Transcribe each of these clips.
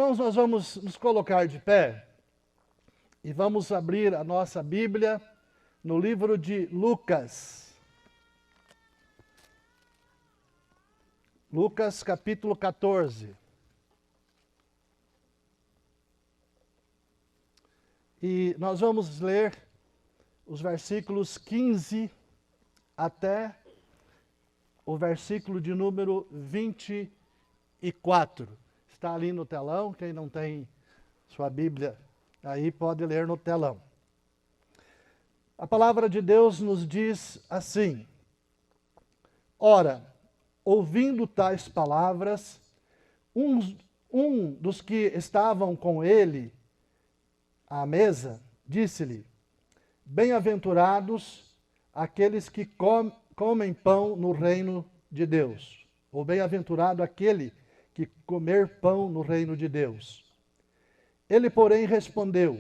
Irmãos, nós vamos nos colocar de pé e vamos abrir a nossa Bíblia no livro de Lucas. Lucas capítulo 14. E nós vamos ler os versículos 15 até o versículo de número 24. Está ali no telão, quem não tem sua Bíblia aí pode ler no telão. A palavra de Deus nos diz assim: Ora, ouvindo tais palavras, um dos que estavam com ele à mesa disse-lhe: Bem-aventurados aqueles que comem pão no reino de Deus. Ou bem-aventurado aquele que comer pão no reino de Deus. Ele, porém, respondeu: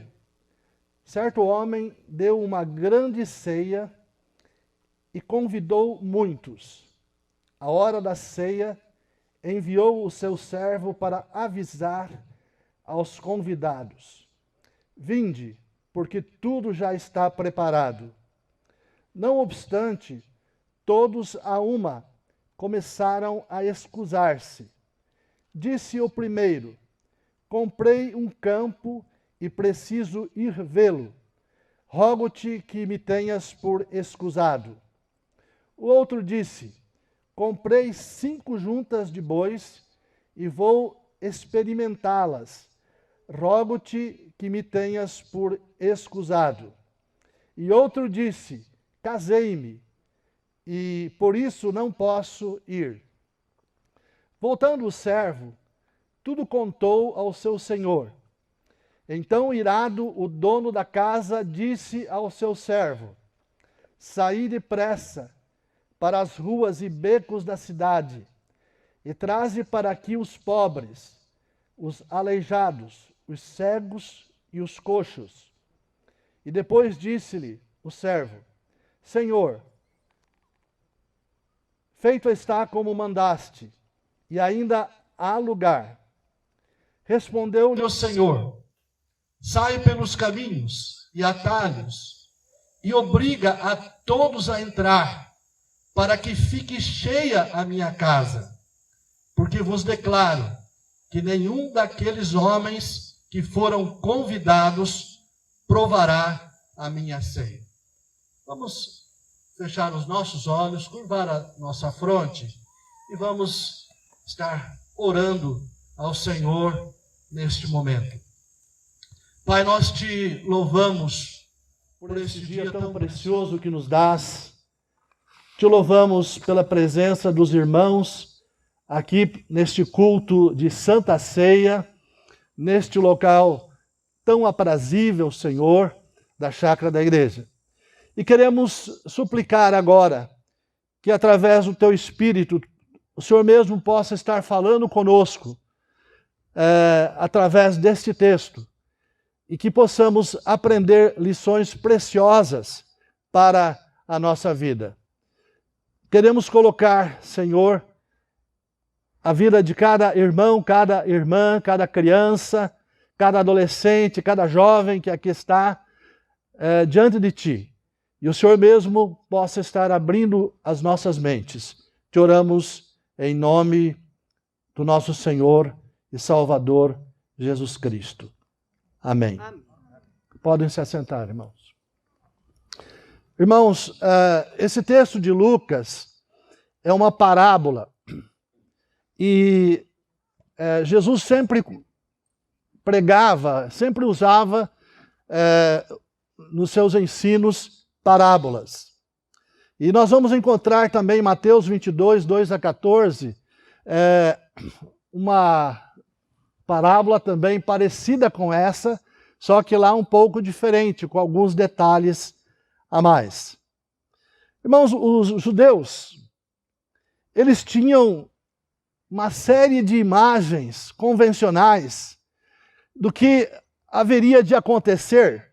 Certo homem deu uma grande ceia e convidou muitos. À hora da ceia, enviou o seu servo para avisar aos convidados: Vinde, porque tudo já está preparado. Não obstante, todos a uma começaram a excusar-se. Disse o primeiro: Comprei um campo e preciso ir vê-lo. Rogo-te que me tenhas por escusado. O outro disse: Comprei 5 juntas de bois e vou experimentá-las. Rogo-te que me tenhas por escusado. E outro disse: Casei-me e por isso não posso ir. Voltando o servo, tudo contou ao seu senhor. Então, irado, o dono da casa disse ao seu servo: Saí depressa para as ruas e becos da cidade, e traze para aqui os pobres, os aleijados, os cegos e os coxos. E depois disse-lhe o servo: Senhor, feito está como mandaste, e ainda há lugar. Respondeu-lhe o Senhor: Sai pelos caminhos e atalhos, e obriga a todos a entrar, para que fique cheia a minha casa. Porque vos declaro que nenhum daqueles homens que foram convidados provará a minha ceia. Vamos fechar os nossos olhos, curvar a nossa fronte e vamos estar orando ao Senhor neste momento. Pai, nós te louvamos por esse dia tão precioso que nos dás. Te louvamos pela presença dos irmãos aqui neste culto de Santa Ceia, neste local tão aprazível, Senhor, da chácara da igreja. E queremos suplicar agora que através do Teu Espírito, o Senhor mesmo possa estar falando conosco através deste texto e que possamos aprender lições preciosas para a nossa vida. Queremos colocar, Senhor, a vida de cada irmão, cada irmã, cada criança, cada adolescente, cada jovem que aqui está diante de Ti. E o Senhor mesmo possa estar abrindo as nossas mentes. Te oramos em nome do nosso Senhor e Salvador Jesus Cristo. Amém. Amém. Podem se assentar, irmãos. Irmãos, esse texto de Lucas é uma parábola. E Jesus sempre pregava, sempre usava nos seus ensinos parábolas. E nós vamos encontrar também em Mateus 22, 2 a 14, uma parábola também parecida com essa, só que lá um pouco diferente, com alguns detalhes a mais. Irmãos, os judeus, eles tinham uma série de imagens convencionais do que haveria de acontecer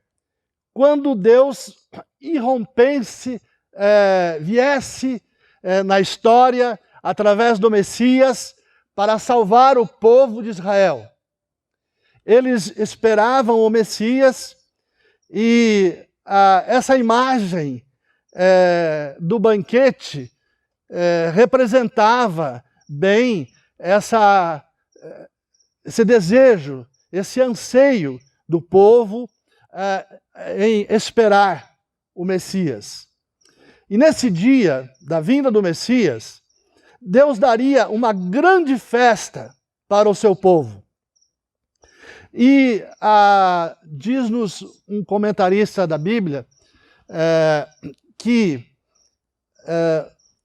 quando Deus irrompesse, viesse na história através do Messias para salvar o povo de Israel. eles esperavam o Messias e essa imagem do banquete representava bem esse desejo, esse anseio do povo em esperar o Messias. E nesse dia da vinda do Messias, Deus daria uma grande festa para o seu povo. E diz-nos um comentarista da Bíblia que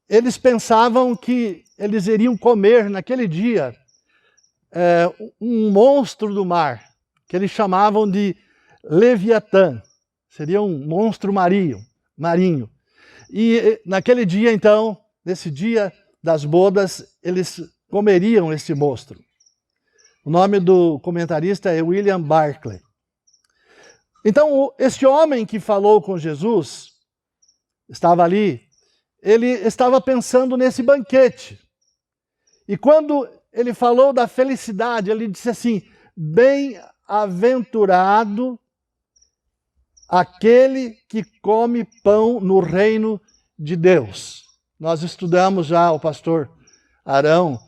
eles pensavam que eles iriam comer naquele dia um monstro do mar, que eles chamavam de Leviatã. Seria um monstro marinho. E naquele dia, então, nesse dia das bodas, eles comeriam esse monstro. O nome do comentarista é William Barclay. Então, este homem que falou com Jesus, estava ali, ele estava pensando nesse banquete. E quando ele falou da felicidade, ele disse assim: bem-aventurado aquele que come pão no reino de Deus. Nós estudamos já, o pastor Arão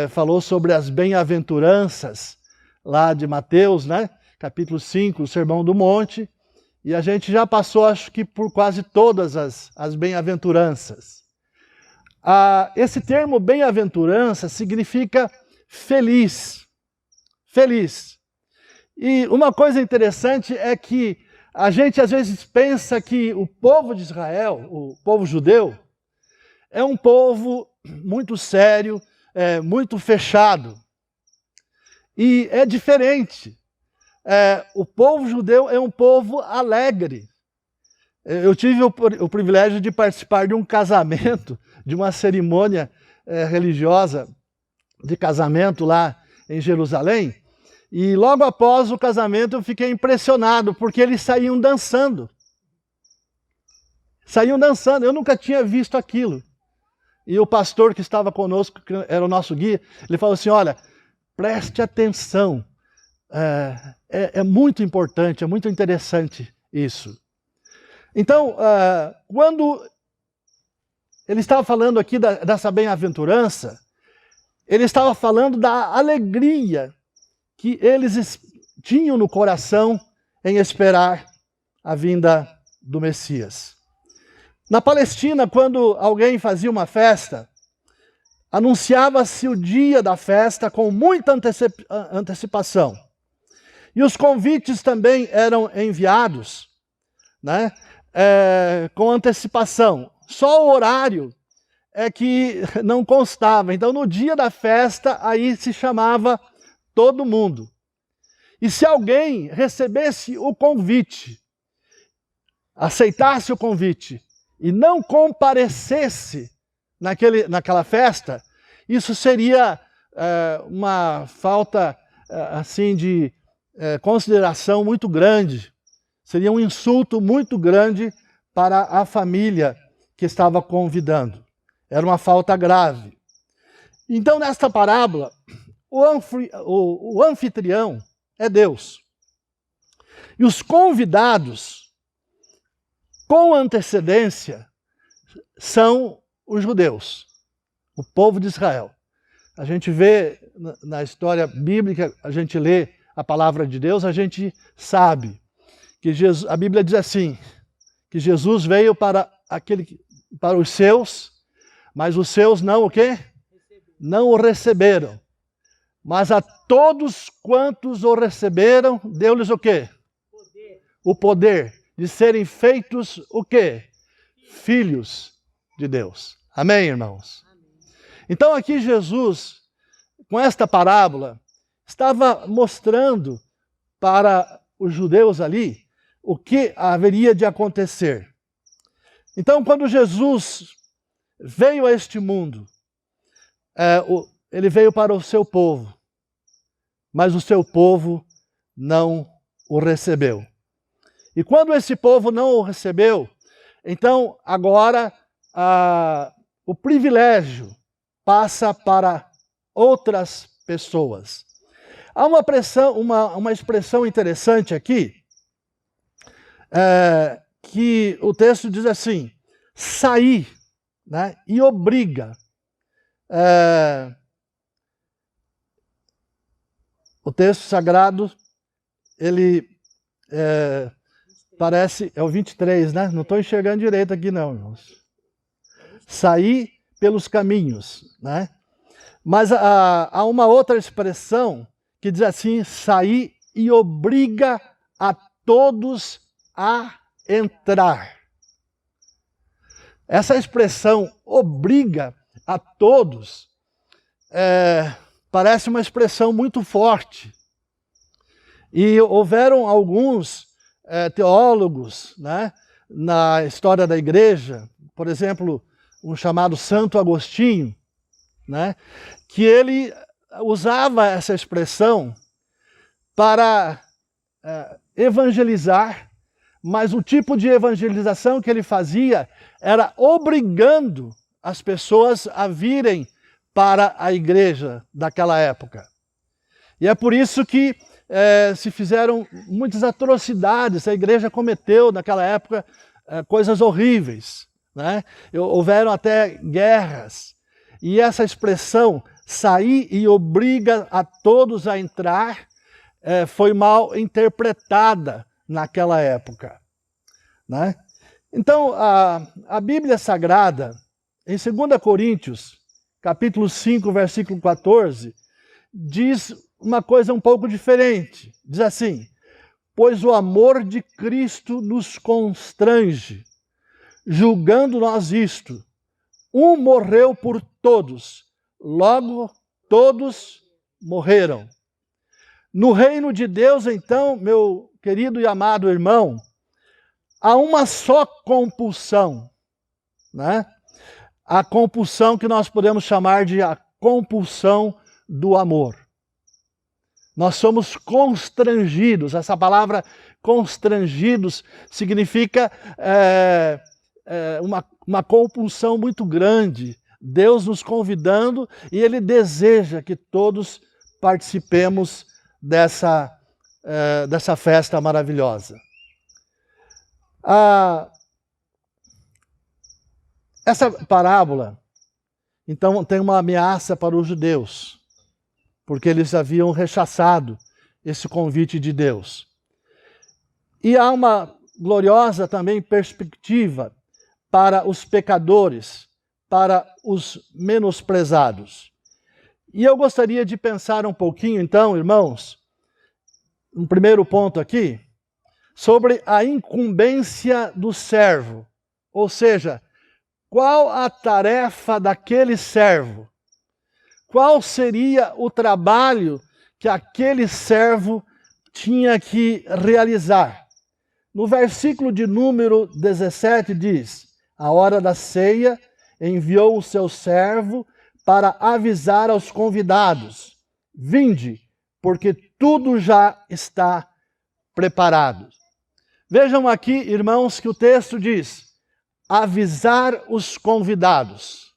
falou sobre as bem-aventuranças lá de Mateus, né? Capítulo 5, o Sermão do Monte, e a gente já passou, acho que, por quase todas as bem-aventuranças. Esse termo bem-aventurança significa feliz. Feliz. E uma coisa interessante é que a gente às vezes pensa que o povo de Israel, o povo judeu, é um povo muito sério, muito fechado. E é diferente. O povo judeu é um povo alegre. Eu tive o privilégio de participar de um casamento, de uma cerimônia religiosa de casamento lá em Jerusalém. E logo após o casamento eu fiquei impressionado, porque eles saíam dançando. Saíam dançando, eu nunca tinha visto aquilo. E o pastor que estava conosco, que era o nosso guia, ele falou assim: olha, preste atenção, é muito importante, é muito interessante isso. Então, quando ele estava falando aqui dessa bem-aventurança, ele estava falando da alegria que eles tinham no coração em esperar a vinda do Messias. Na Palestina, quando alguém fazia uma festa, anunciava-se o dia da festa com muita antecipação. E os convites também eram enviados, né, com antecipação. Só o horário é que não constava. Então, no dia da festa, aí se chamava todo mundo. E se alguém recebesse o convite, aceitasse o convite e não comparecesse naquela festa, isso seria uma falta assim de consideração muito grande. Seria um insulto muito grande para a família que estava convidando. Era uma falta grave. Então, nesta parábola, o anfitrião é Deus. E os convidados, com antecedência, são os judeus, o povo de Israel. A gente vê na história bíblica, a gente lê a palavra de Deus, a gente sabe que a Bíblia diz assim, que Jesus veio para os seus, mas os seus não o quê? Não o receberam. Mas a todos quantos o receberam, deu-lhes o quê? O poder de serem feitos o quê? Filhos de Deus. Amém, irmãos? Amém. Então aqui Jesus, com esta parábola, estava mostrando para os judeus ali o que haveria de acontecer. Então, quando Jesus veio a este mundo, ele veio para o seu povo, mas o seu povo não o recebeu. E quando esse povo não o recebeu, então agora o privilégio passa para outras pessoas. Há uma expressão interessante aqui, que o texto diz assim, sair, né, e obriga. O texto sagrado, ele parece, é o 23, né? Não estou enxergando direito aqui não, irmãos. Sair pelos caminhos, né? Mas há uma outra expressão que diz assim, sair e obriga a todos a entrar. Essa expressão, obriga a todos, parece uma expressão muito forte. E houveram alguns teólogos, né, na história da igreja, por exemplo, um chamado Santo Agostinho, né, que ele usava essa expressão para evangelizar, mas o tipo de evangelização que ele fazia era obrigando as pessoas a virem para a igreja daquela época. E é por isso que se fizeram muitas atrocidades, a igreja cometeu naquela época coisas horríveis, né? Houveram até guerras. E essa expressão, sair e obriga a todos a entrar, foi mal interpretada naquela época, né? Então, a Bíblia Sagrada, em 2 Coríntios, capítulo 5, versículo 14, diz uma coisa um pouco diferente. Diz assim, pois o amor de Cristo nos constrange, julgando nós isto, um morreu por todos, logo todos morreram. No reino de Deus, então, meu querido e amado irmão, há uma só compulsão, né? A compulsão que nós podemos chamar de a compulsão do amor. Nós somos constrangidos. Essa palavra constrangidos significa uma compulsão muito grande. Deus nos convidando e Ele deseja que todos participemos dessa festa maravilhosa. Essa parábola, então, tem uma ameaça para os judeus, porque eles haviam rechaçado esse convite de Deus. E há uma gloriosa também perspectiva para os pecadores, para os menosprezados. E eu gostaria de pensar um pouquinho, então, irmãos, um primeiro ponto aqui, sobre a incumbência do servo, ou seja, qual a tarefa daquele servo? Qual seria o trabalho que aquele servo tinha que realizar? No versículo de número 17 diz, a hora da ceia enviou o seu servo para avisar aos convidados, vinde, porque tudo já está preparado. Vejam aqui, irmãos, que o texto diz, avisar os convidados.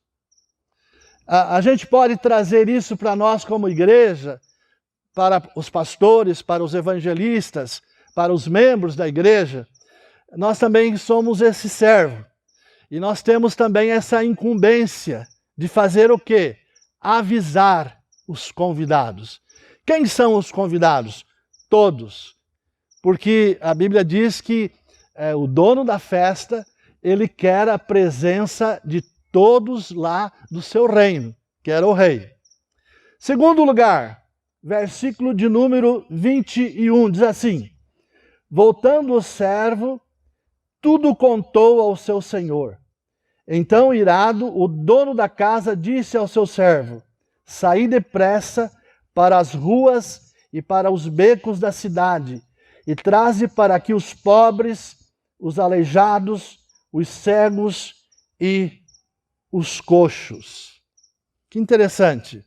A gente pode trazer isso para nós como igreja, para os pastores, para os evangelistas, para os membros da igreja. Nós também somos esse servo. E nós temos também essa incumbência de fazer o quê? Avisar os convidados. Quem são os convidados? Todos. Porque a Bíblia diz que o dono da festa, ele quer a presença de todos lá do seu reino, que era o rei. Segundo lugar, versículo de número 21, diz assim, voltando o servo, tudo contou ao seu senhor. Então, irado, o dono da casa disse ao seu servo, saí depressa para as ruas e para os becos da cidade, e traze para aqui os pobres, os aleijados, os cegos e os coxos. Que interessante.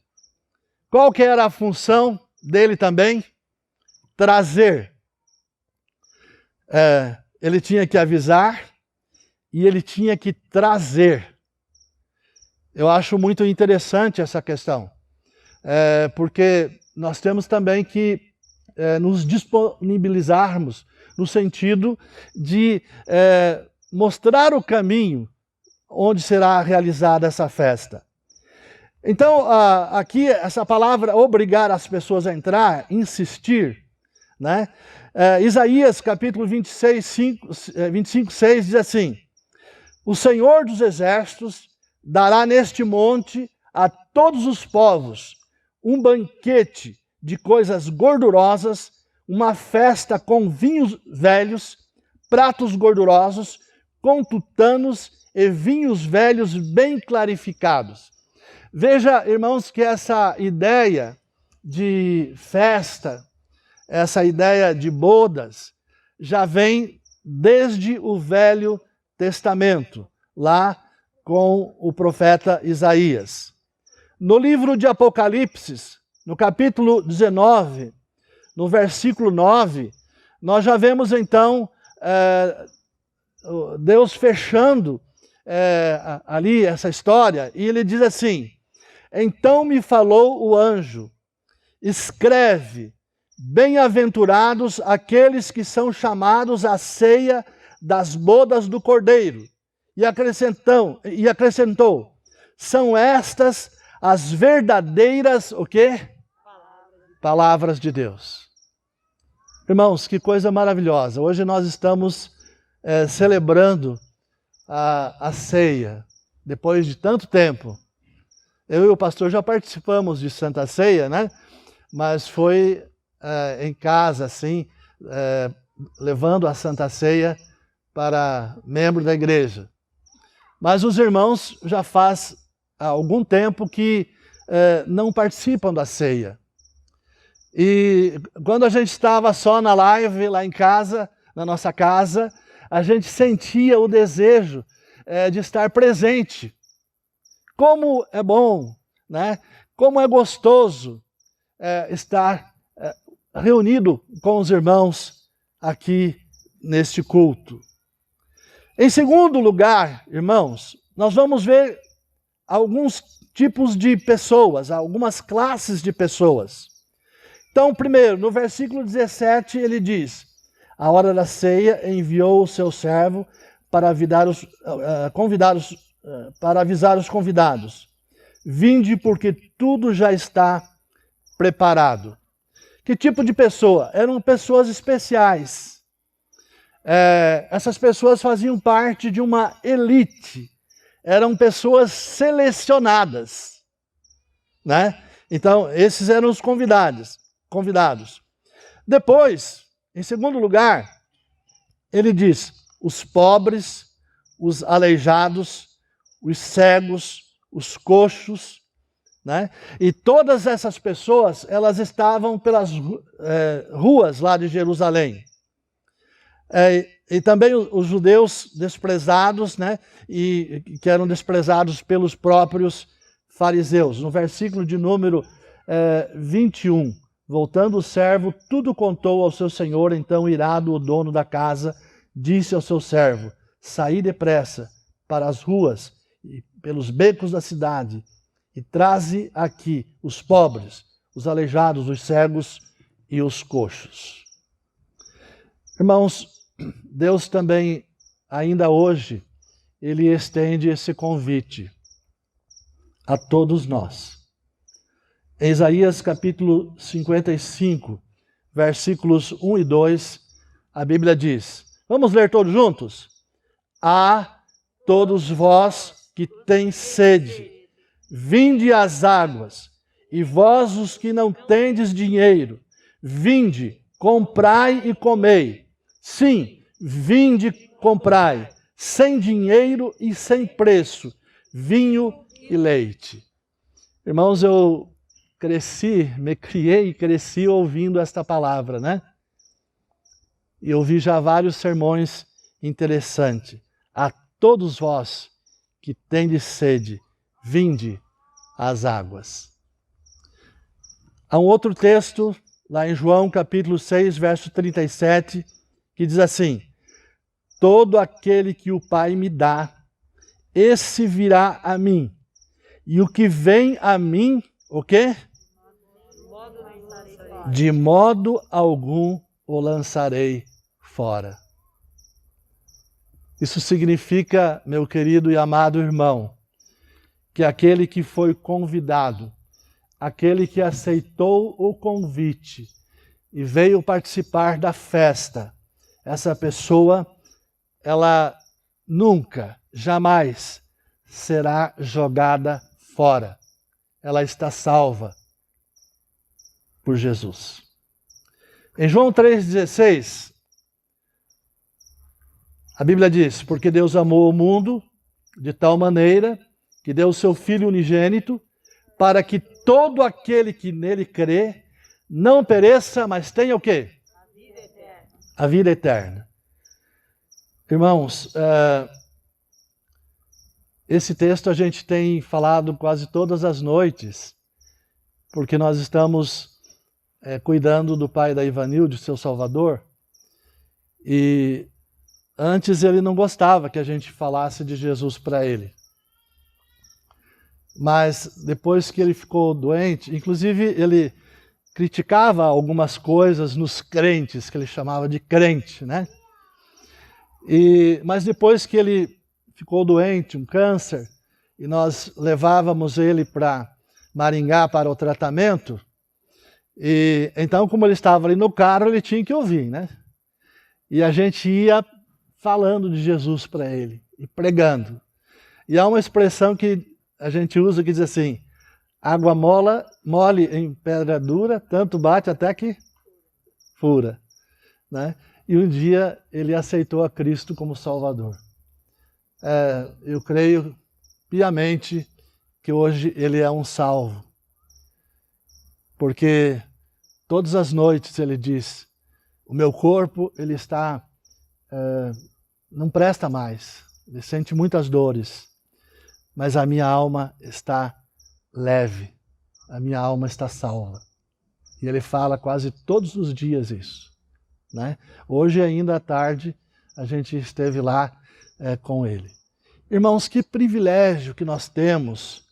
Qual que era a função dele também? Trazer. Ele tinha que avisar e ele tinha que trazer. Eu acho muito interessante essa questão, porque nós temos também que nos disponibilizarmos no sentido de mostrar o caminho onde será realizada essa festa. Então, aqui essa palavra obrigar as pessoas a entrar, insistir, né? Isaías capítulo 25, 6 diz assim: o Senhor dos Exércitos dará neste monte a todos os povos um banquete de coisas gordurosas, uma festa com vinhos velhos, pratos gordurosos, com tutanos e vinhos velhos bem clarificados. Veja, irmãos, que essa ideia de festa, essa ideia de bodas, já vem desde o Velho Testamento, lá com o profeta Isaías. No livro de Apocalipse, no capítulo 19, no versículo 9, nós já vemos então Deus fechando ali essa história, e ele diz assim: então me falou o anjo, escreve, bem-aventurados aqueles que são chamados à ceia das bodas do Cordeiro. E acrescentou, são estas as verdadeiras, o quê? Palavras de Deus. Irmãos, que coisa maravilhosa. Hoje nós estamos celebrando a ceia, depois de tanto tempo. Eu e o pastor já participamos de Santa Ceia, né? Mas foi em casa, assim, levando a Santa Ceia para membros da igreja. Mas os irmãos já faz algum tempo que não participam da ceia. E quando a gente estava só na live, lá em casa, na nossa casa, a gente sentia o desejo de estar presente. Como é bom, né? Como é gostoso estar reunido com os irmãos aqui neste culto. Em segundo lugar, irmãos, nós vamos ver alguns tipos de pessoas, algumas classes de pessoas. Então, primeiro, no versículo 17, ele diz: a hora da ceia enviou o seu servo para avisar os convidados. Vinde, porque tudo já está preparado. Que tipo de pessoa? Eram pessoas especiais. Essas pessoas faziam parte de uma elite. Eram pessoas selecionadas, né? Então, esses eram os convidados. Depois, em segundo lugar, ele diz: os pobres, os aleijados, os cegos, os coxos, né? E todas essas pessoas, elas estavam pelas ruas lá de Jerusalém. E também os judeus desprezados, né? E que eram desprezados pelos próprios fariseus. No versículo de número 21, voltando o servo, tudo contou ao seu senhor, então irado o dono da casa disse ao seu servo: saí depressa para as ruas e pelos becos da cidade e traze aqui os pobres, os aleijados, os cegos e os coxos. Irmãos, Deus também, ainda hoje, Ele estende esse convite a todos nós. Em Isaías capítulo 55, versículos 1 e 2, a Bíblia diz, vamos ler todos juntos? A todos vós que têm sede, vinde às águas, e vós os que não tendes dinheiro, vinde, comprai e comei. Sim, vinde, comprai, sem dinheiro e sem preço, vinho e leite. Irmãos, eu me criei e cresci ouvindo esta palavra, né? E ouvi já vários sermões interessantes. A todos vós que tendes sede, vinde às águas. Há um outro texto, lá em João capítulo 6, verso 37, que diz assim: todo aquele que o Pai me dá, esse virá a mim. E o que vem a mim, o quê? de modo algum o lançarei fora. Isso significa, meu querido e amado irmão, que aquele que foi convidado, aquele que aceitou o convite e veio participar da festa, essa pessoa, ela nunca, jamais será jogada fora. Ela está salva por Jesus. Em João 3,16, a Bíblia diz: porque Deus amou o mundo de tal maneira que deu o seu Filho unigênito, para que todo aquele que nele crê não pereça, mas tenha o quê? A vida eterna. A vida eterna. Irmãos, esse texto a gente tem falado quase todas as noites, porque nós estamos cuidando do pai da Ivanilde, seu Salvador, e antes ele não gostava que a gente falasse de Jesus para ele. Mas depois que ele ficou doente, inclusive ele criticava algumas coisas nos crentes, que ele chamava de crente, né? Mas depois que ele ficou doente, um câncer, e nós levávamos ele para Maringá para o tratamento, e então como ele estava ali no carro, ele tinha que ouvir, né? E a gente ia falando de Jesus para ele, e pregando. E há uma expressão que a gente usa que diz assim: água mole em pedra dura, tanto bate até que fura, né? E um dia ele aceitou a Cristo como Salvador. Eu creio piamente que hoje ele é um salvo, porque todas as noites ele diz: o meu corpo ele está não presta mais, ele sente muitas dores, mas a minha alma está leve, a minha alma está salva. E ele fala quase todos os dias isso, né? Hoje ainda à tarde a gente esteve lá com ele. Irmãos, que privilégio que nós temos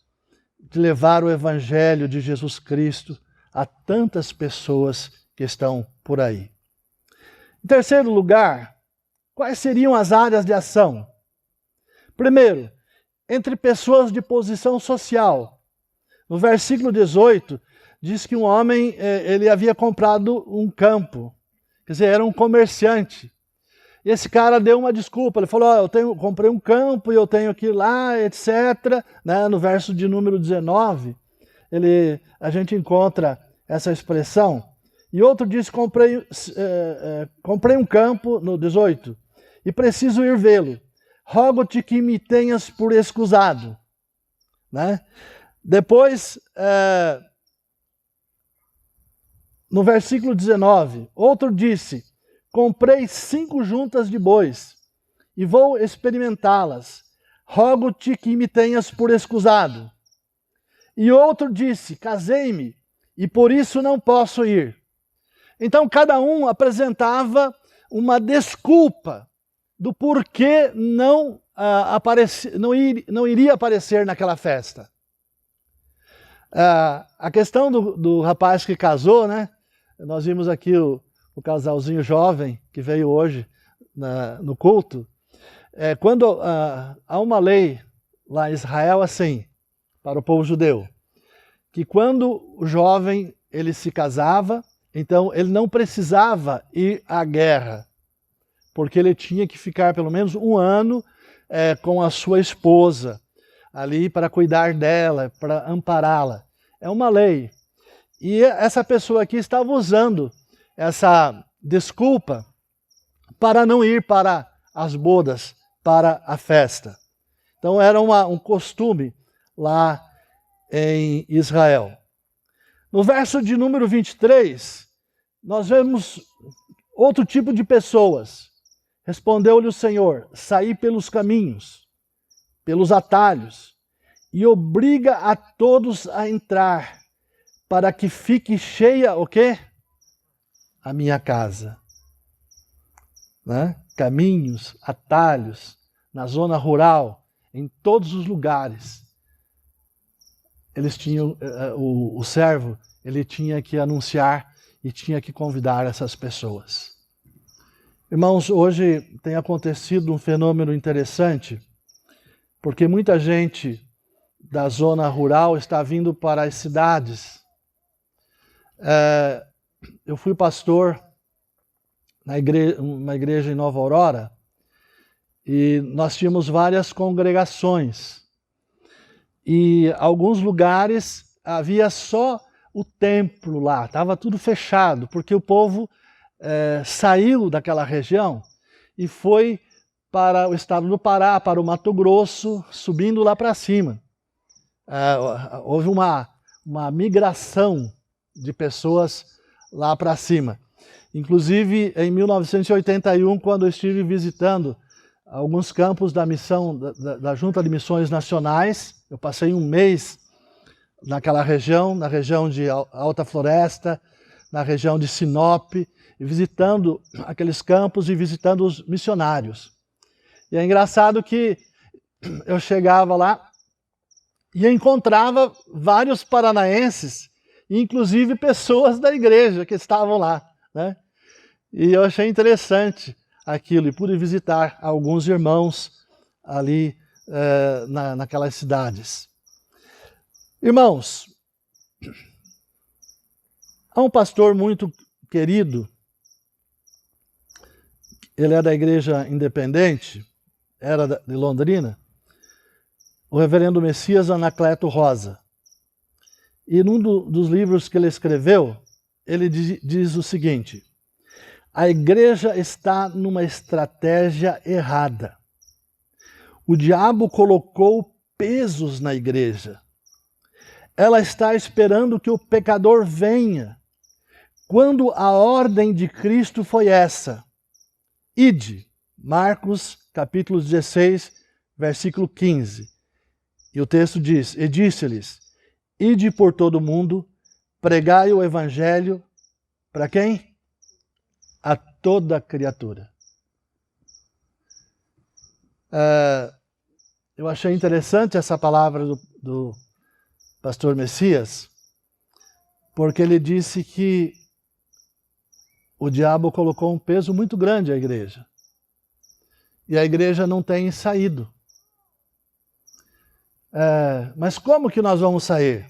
de levar o Evangelho de Jesus Cristo a tantas pessoas que estão por aí. Em terceiro lugar, quais seriam as áreas de ação? Primeiro, entre pessoas de posição social. No versículo 18, diz que um homem ele havia comprado um campo, quer dizer, era um comerciante. E esse cara deu uma desculpa, ele falou: comprei um campo e eu tenho que ir lá, etc. Né? No verso de número 19, a gente encontra essa expressão. E outro diz: comprei um campo, no 18, e preciso ir vê-lo. Rogo-te que me tenhas por escusado. Né? Depois, no versículo 19, outro disse: comprei 5 juntas de bois e vou experimentá-las. Rogo-te que me tenhas por escusado. E outro disse: casei-me e por isso não posso ir. Então cada um apresentava uma desculpa do porquê não iria aparecer naquela festa. A questão do rapaz que casou, né? Nós vimos aqui o casalzinho jovem que veio hoje no culto. Quando há uma lei lá em Israel assim, para o povo judeu, que quando o jovem ele se casava, então ele não precisava ir à guerra, porque ele tinha que ficar pelo menos 1 ano com a sua esposa ali para cuidar dela, para ampará-la. É uma lei. E essa pessoa aqui estava usando essa desculpa para não ir para as bodas, para a festa. Então era um costume lá em Israel. No verso de número 23, nós vemos outro tipo de pessoas. Respondeu-lhe o Senhor: saí pelos caminhos, pelos atalhos, e obriga a todos a entrar, para que fique cheia o quê? A minha casa. Né? Caminhos, atalhos, na zona rural, em todos os lugares. Eles tinham, o servo, ele tinha que anunciar e tinha que convidar essas pessoas. Irmãos, hoje tem acontecido um fenômeno interessante, porque muita gente da zona rural está vindo para as cidades. Eu fui pastor numa igreja em Nova Aurora e nós tínhamos várias congregações. E alguns lugares havia só o templo lá, estava tudo fechado, porque o povo saiu daquela região e foi para o estado do Pará, para o Mato Grosso, subindo lá para cima. Houve uma migração de pessoas lá para cima. Inclusive, em 1981, quando eu estive visitando alguns campos da missão, da Junta de Missões Nacionais, eu passei um mês naquela região, na região de Alta Floresta, na região de Sinop, visitando aqueles campos e visitando os missionários. E é engraçado que eu chegava lá e encontrava vários paranaenses, inclusive pessoas da igreja que estavam lá, né? E eu achei interessante aquilo e pude visitar alguns irmãos ali naquelas cidades. Irmãos, há um pastor muito querido, ele é da Igreja Independente, era de Londrina, o reverendo Messias Anacleto Rosa. E num dos livros que ele escreveu, ele diz o seguinte: a igreja está numa estratégia errada. O diabo colocou pesos na igreja. Ela está esperando que o pecador venha, quando a ordem de Cristo foi essa: ide, Marcos capítulo 16, versículo 15. E o texto diz: e disse-lhes, ide por todo o mundo, pregai o evangelho, para quem? A toda criatura. Eu achei interessante essa palavra do pastor Messias, porque ele disse que o diabo colocou um peso muito grande à igreja. E a igreja não tem saído. Mas como que nós vamos sair?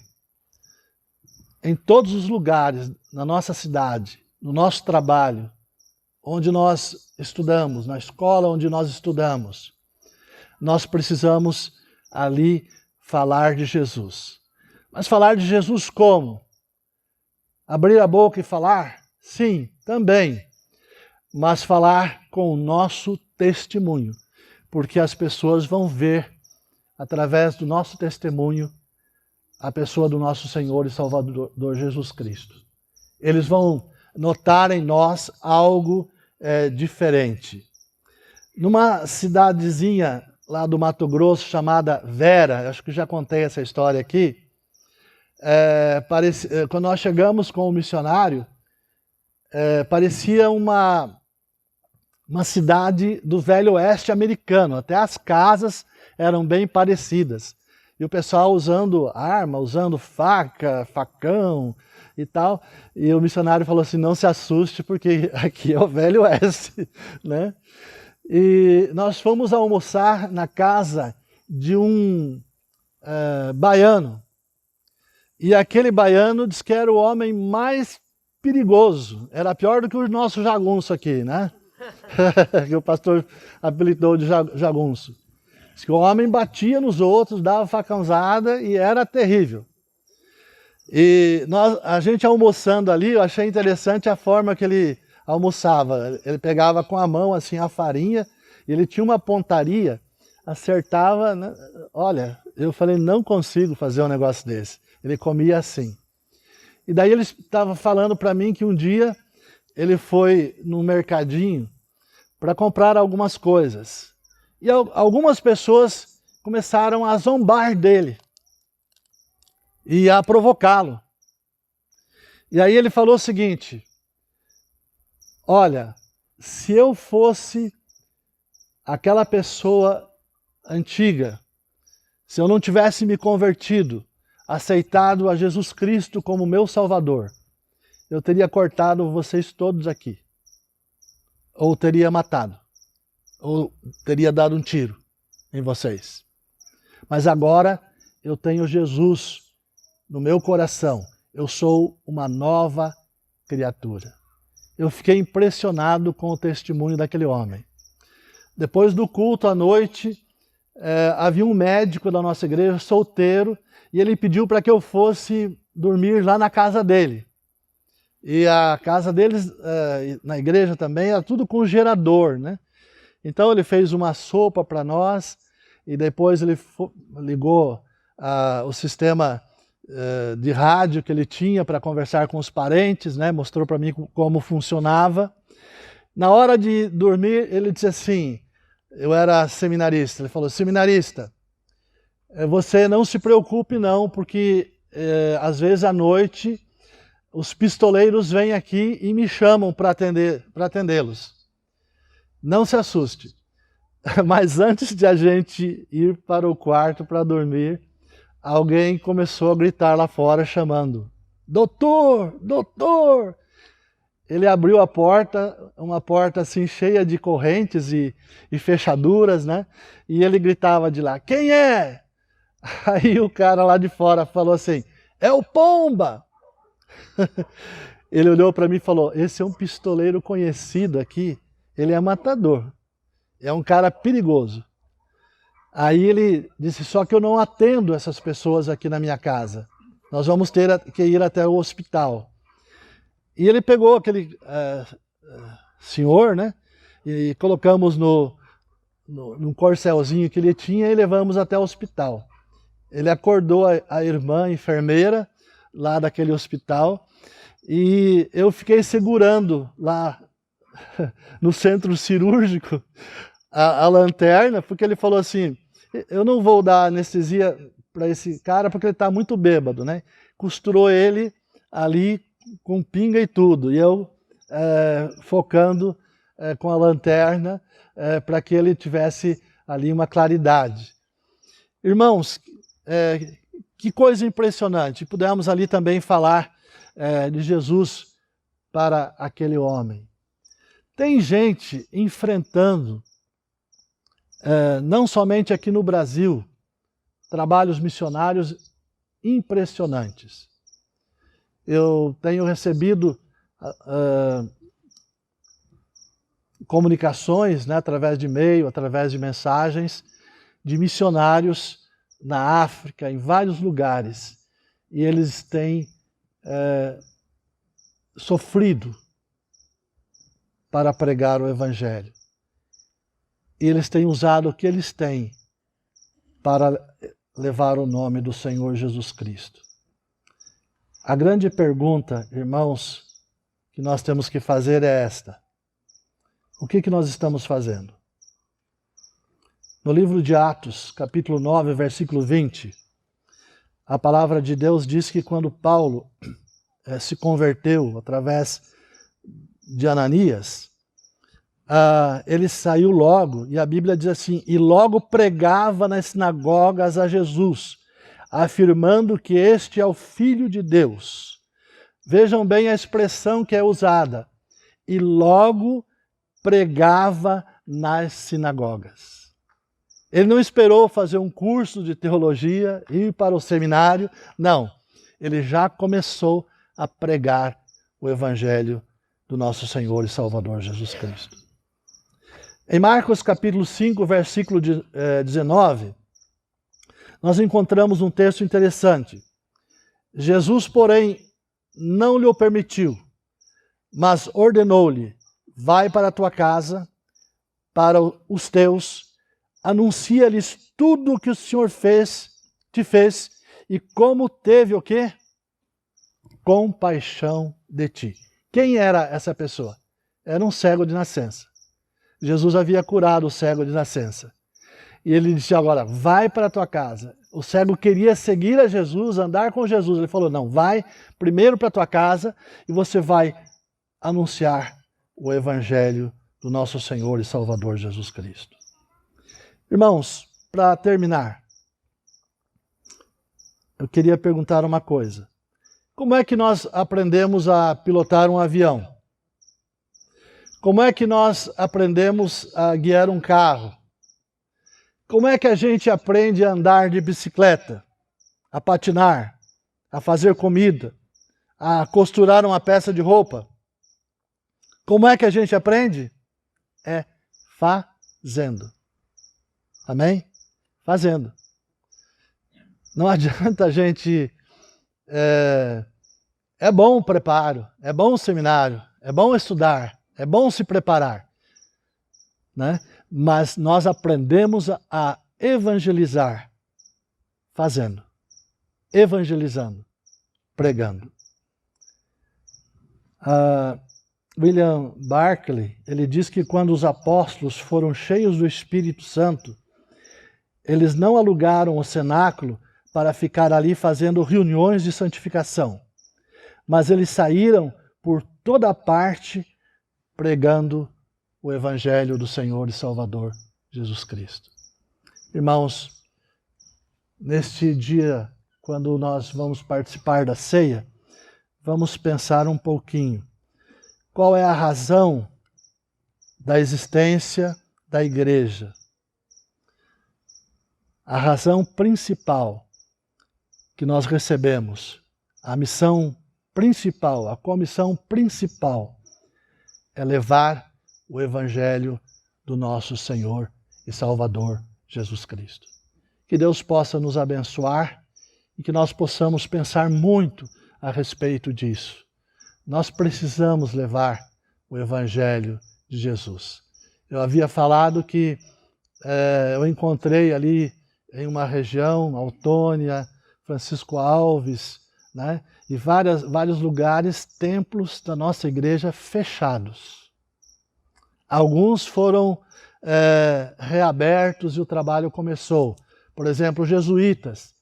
Em todos os lugares, na nossa cidade, no nosso trabalho, onde nós estudamos, na escola onde nós estudamos, nós precisamos ali falar de Jesus. Mas falar de Jesus como? Abrir a boca e falar? Sim, também. Mas falar com o nosso testemunho, porque as pessoas vão ver, através do nosso testemunho, a pessoa do nosso Senhor e Salvador Jesus Cristo. Eles vão notar em nós algo diferente. Numa cidadezinha lá do Mato Grosso chamada Vera, acho que já contei essa história aqui, quando nós chegamos com o missionário, parecia uma cidade do Velho Oeste americano, até as casas eram bem parecidas. E o pessoal usando arma, usando faca, facão e tal. E o missionário falou assim, não se assuste, porque aqui é o Velho Oeste, né? E nós fomos almoçar na casa de um baiano. E aquele baiano disse que era o homem mais perigoso. Era pior do que o nosso jagunço aqui, né? Que o pastor apelidou de jagunço. Diz que o homem batia nos outros, dava facãozada e era terrível. E a gente almoçando ali, eu achei interessante a forma que ele almoçava. Ele pegava com a mão assim a farinha, e ele tinha uma pontaria, acertava, né? Olha, eu falei, não consigo fazer um negócio desse. Ele comia assim. E daí ele estava falando para mim que um dia ele foi no mercadinho para comprar algumas coisas. E algumas pessoas começaram a zombar dele e a provocá-lo. E aí ele falou o seguinte: olha, se eu fosse aquela pessoa antiga, se eu não tivesse me convertido, aceitado a Jesus Cristo como meu Salvador, eu teria cortado vocês todos aqui. Ou teria matado. Ou teria dado um tiro em vocês. Mas agora eu tenho Jesus no meu coração. Eu sou uma nova criatura. Eu fiquei impressionado com o testemunho daquele homem. Depois do culto à noite, havia um médico da nossa igreja, solteiro, e ele pediu para que eu fosse dormir lá na casa dele. E a casa deles, na igreja também, era tudo com gerador, né? Então ele fez uma sopa para nós, e depois ele ligou o sistema de rádio que ele tinha para conversar com os parentes, né? Mostrou para mim como funcionava. Na hora de dormir, ele disse assim, eu era seminarista, ele falou, seminarista, você não se preocupe não, porque às vezes à noite os pistoleiros vêm aqui e me chamam para atendê-los. Não se assuste. Mas antes de a gente ir para o quarto para dormir, alguém começou a gritar lá fora chamando, doutor, doutor! Ele abriu a porta, uma porta assim cheia de correntes e fechaduras, né? E ele gritava de lá, quem é? Aí o cara lá de fora falou assim, é o Pomba! Ele olhou para mim e falou, esse é um pistoleiro conhecido aqui, ele é matador, é um cara perigoso. Aí ele disse, só que eu não atendo essas pessoas aqui na minha casa, nós vamos ter que ir até o hospital. E ele pegou aquele senhor, né, e colocamos num corcelzinho que ele tinha e levamos até o hospital. Ele acordou a irmã enfermeira lá daquele hospital e eu fiquei segurando lá no centro cirúrgico a lanterna, porque ele falou assim, eu não vou dar anestesia para esse cara porque ele está muito bêbado, né? Costurou ele ali com pinga e tudo, e eu focando com a lanterna para que ele tivesse ali uma claridade. Irmãos, que coisa impressionante, pudemos ali também falar de Jesus para aquele homem. Tem gente enfrentando, não somente aqui no Brasil, trabalhos missionários impressionantes. Eu tenho recebido comunicações, né, através de e-mail, através de mensagens, de missionários na África, em vários lugares. E eles têm sofrido para pregar o Evangelho. E eles têm usado o que eles têm para levar o nome do Senhor Jesus Cristo. A grande pergunta, irmãos, que nós temos que fazer é esta. O que nós estamos fazendo? No livro de Atos, capítulo 9, versículo 20, a palavra de Deus diz que quando Paulo se converteu através de Ananias, ele saiu logo, e a Bíblia diz assim, e logo pregava nas sinagogas a Jesus, afirmando que este é o Filho de Deus. Vejam bem a expressão que é usada. E logo pregava nas sinagogas. Ele não esperou fazer um curso de teologia, ir para o seminário. Não, ele já começou a pregar o Evangelho do nosso Senhor e Salvador Jesus Cristo. Em Marcos capítulo 5, versículo 19, nós encontramos um texto interessante. Jesus, porém, não lhe o permitiu, mas ordenou-lhe, vai para a tua casa, para os teus, anuncia-lhes tudo o que o Senhor te fez, e como teve o quê? Compaixão de ti. Quem era essa pessoa? Era um cego de nascença. Jesus havia curado o cego de nascença. E ele disse agora, vai para a tua casa. O cego queria seguir a Jesus, andar com Jesus. Ele falou, não, vai primeiro para a tua casa e você vai anunciar o Evangelho do nosso Senhor e Salvador Jesus Cristo. Irmãos, para terminar, eu queria perguntar uma coisa. Como é que nós aprendemos a pilotar um avião? Como é que nós aprendemos a guiar um carro? Como é que a gente aprende a andar de bicicleta, a patinar, a fazer comida, a costurar uma peça de roupa? Como é que a gente aprende? É fazendo. Amém? Fazendo. Não adianta a gente... É bom o preparo, é bom o seminário, é bom estudar, é bom se preparar, né? Mas nós aprendemos a evangelizar fazendo, evangelizando, pregando. William Barclay, ele diz que quando os apóstolos foram cheios do Espírito Santo, eles não alugaram o cenáculo para ficar ali fazendo reuniões de santificação, mas eles saíram por toda parte pregando o Evangelho do Senhor e Salvador Jesus Cristo. Irmãos, neste dia, quando nós vamos participar da ceia, vamos pensar um pouquinho. Qual é a razão da existência da igreja? A razão principal que nós recebemos, a missão principal, a comissão principal, é levar o Evangelho do nosso Senhor e Salvador Jesus Cristo. Que Deus possa nos abençoar e que nós possamos pensar muito a respeito disso. Nós precisamos levar o Evangelho de Jesus. Eu havia falado que eu encontrei ali em uma região, Autônia, Francisco Alves, né, e vários lugares, templos da nossa igreja fechados. Alguns foram reabertos e o trabalho começou. Por exemplo, os jesuítas.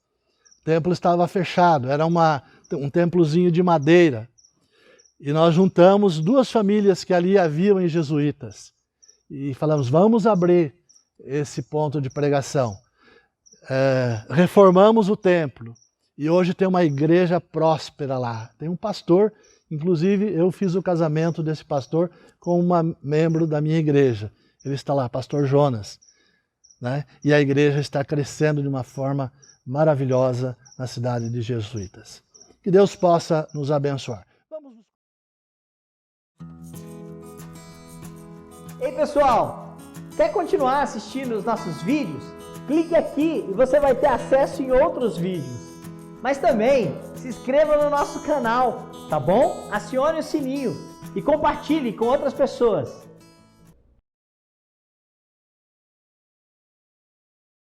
O templo estava fechado, era um templozinho de madeira. E nós juntamos 2 famílias que ali haviam em jesuítas. E falamos, vamos abrir esse ponto de pregação. Reformamos o templo. E hoje tem uma igreja próspera lá. Tem um pastor, inclusive eu fiz o casamento desse pastor com uma membro da minha igreja. Ele está lá, pastor Jonas. Né? E a igreja está crescendo de uma forma maravilhosa na cidade de Jesuítas. Que Deus possa nos abençoar. Ei pessoal, quer continuar assistindo os nossos vídeos? Clique aqui e você vai ter acesso em outros vídeos. Mas também se inscreva no nosso canal, tá bom? Acione o sininho e compartilhe com outras pessoas.